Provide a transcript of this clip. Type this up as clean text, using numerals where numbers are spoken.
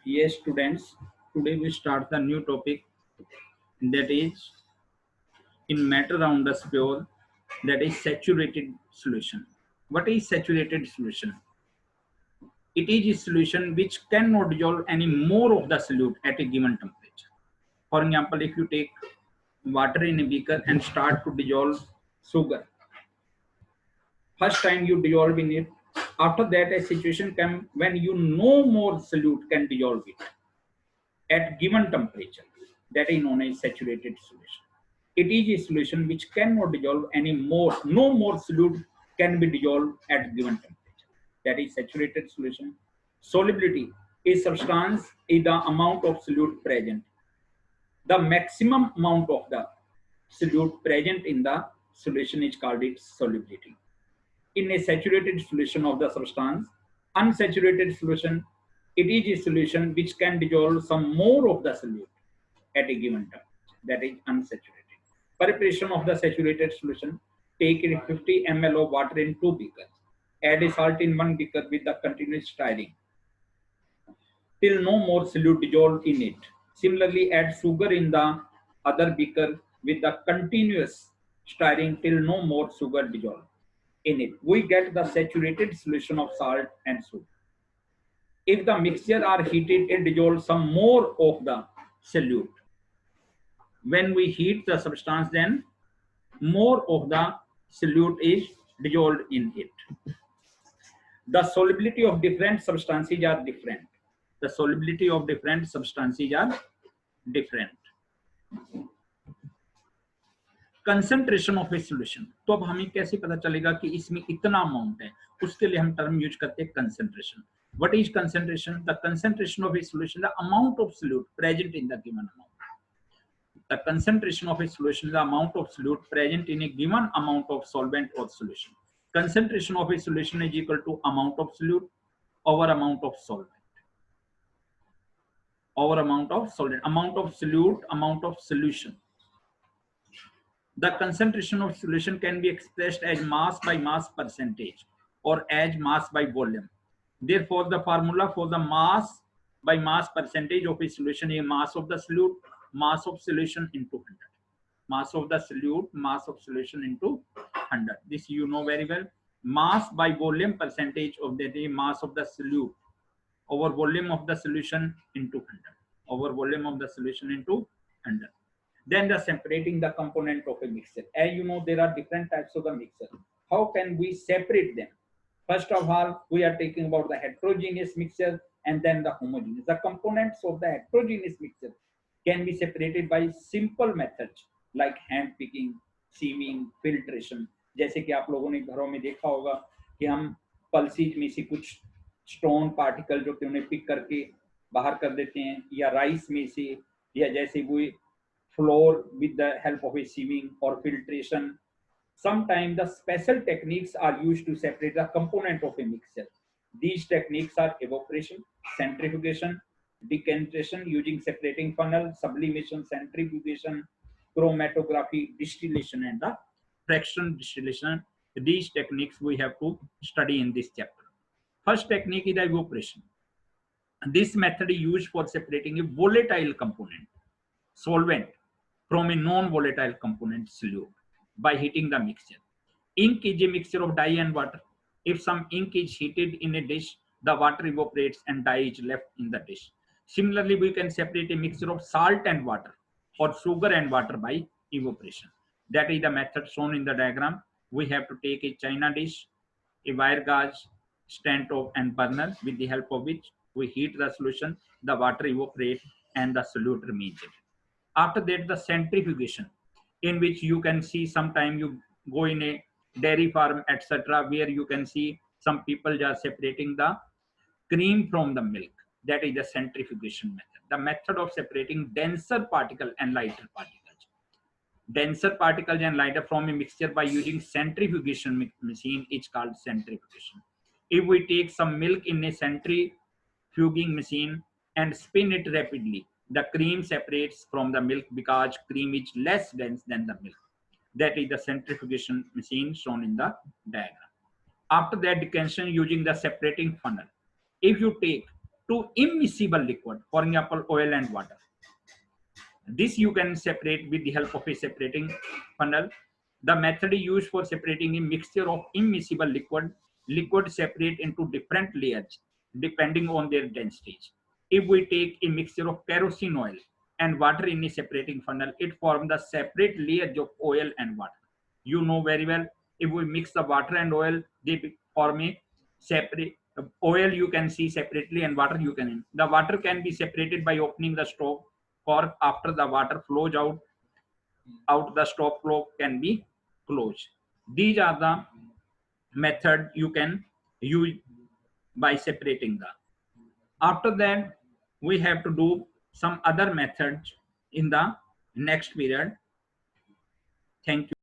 Yes, students, today we start the new topic that is in matter around us pure, that is saturated solution. What is saturated solution? It is a solution which cannot dissolve any more of the solute at a given temperature. For example, if you take water in a beaker and start to dissolve sugar, first time you dissolve in it, after that a situation comes when you no more solute can dissolve it at given temperature, that is known as saturated solution. It is a solution which cannot dissolve any more, no more solute can be dissolved at given temperature. That is saturated solution. Solubility is substance is the amount of solute present. The maximum amount of the solute present in the solution is called its solubility. In a saturated solution of the substance, unsaturated solution, it is a solution which can dissolve some more of the solute at a given time. That is unsaturated. Preparation of the saturated solution: take 50 ml of water in 2 beakers. Add a salt in 1 beaker with the continuous stirring till no more solute dissolved in it. Similarly, add sugar in the other beaker with the continuous stirring till no more sugar dissolved in it. We get the saturated solution of salt and sugar. If the mixture are heated, it dissolves some more of the solute. When we heat the substance, then more of the solute is dissolved in it. The solubility of different substances are different. The solubility of different substances are different. Concentration of a solution, तो अब हमें कैसे पता चलेगा कि इसमें इतना amount है? उसके लिए हम टर्म यूज करते हैं concentration. What is concentration? The concentration of a solution, the amount of solute present in the given amount. The concentration of a solution is the amount of solute present in a given amount of solvent or solution. Concentration of a solution is equal to amount of solute over amount of solvent. Over amount of solvent. Amount of solute, amount of solution. The concentration of solution can be expressed as mass by mass percentage or as mass by volume. Therefore, the formula for the mass by mass percentage of a solution is mass of the solute, mass of solution into 100. Mass of the solute, mass of solution into 100. This you know very well. Mass by volume percentage of the mass of the solute over volume of the solution into 100. Over volume of the solution into 100. Then the separating the component of a mixture. As you know, there are different types of the mixture. How can we separate them? First of all, we are talking about the heterogeneous mixture and then the homogeneous. The components of the heterogeneous mixture can be separated by simple methods like hand picking, sieving, filtration. जैसे कि आप लोगों ने घरों में देखा होगा कि हम पल्सीज में से कुछ स्टोन पार्टिकल जो कि उन्हें पिक करके बाहर कर देते हैं, या राइस में से, या जैसे वो flour with the help of a sieving or filtration. Sometimes the special techniques are used to separate the component of a mixture. These techniques are evaporation, centrifugation, decantation using separating funnel, sublimation, centrifugation, chromatography, distillation, and the fraction distillation. These techniques we have to study in this chapter. First technique is the evaporation. This method is used for separating a volatile component, solvent, from a non-volatile component solute by heating the mixture. Ink is a mixture of dye and water. If some ink is heated in a dish, the water evaporates and dye is left in the dish. Similarly, we can separate a mixture of salt and water or sugar and water by evaporation. That is the method shown in the diagram. We have to take a china dish, a wire gauge, stand top and burner, with the help of which we heat the solution, the water evaporates and the solute remains. After that, the centrifugation, in which you can see sometime you go in a dairy farm, etc., where you can see some people are separating the cream from the milk. That is the centrifugation method. The method of separating denser particle and lighter particles. Denser particles and lighter from a mixture by using centrifugation machine is called centrifugation. If we take some milk in a centrifuging machine and spin it rapidly, the cream separates from the milk because cream is less dense than the milk. That is the centrifugation machine shown in the diagram. After that, decantation using the separating funnel. If you take to immiscible liquid, for example, oil and water. This you can separate with the help of a separating funnel. The method used for separating a mixture of immiscible liquid separate into different layers depending on their densities. If we take a mixture of kerosene oil and water in a separating funnel, it forms the separate layers of oil and water. You know very well, if we mix the water and oil, they form a separate oil you can see separately and water you can. The water can be separated by opening the stove cork. After the water flows out the stop flow can be closed. These are the method you can use by separating the. After that, we have to do some other methods in the next period. Thank you.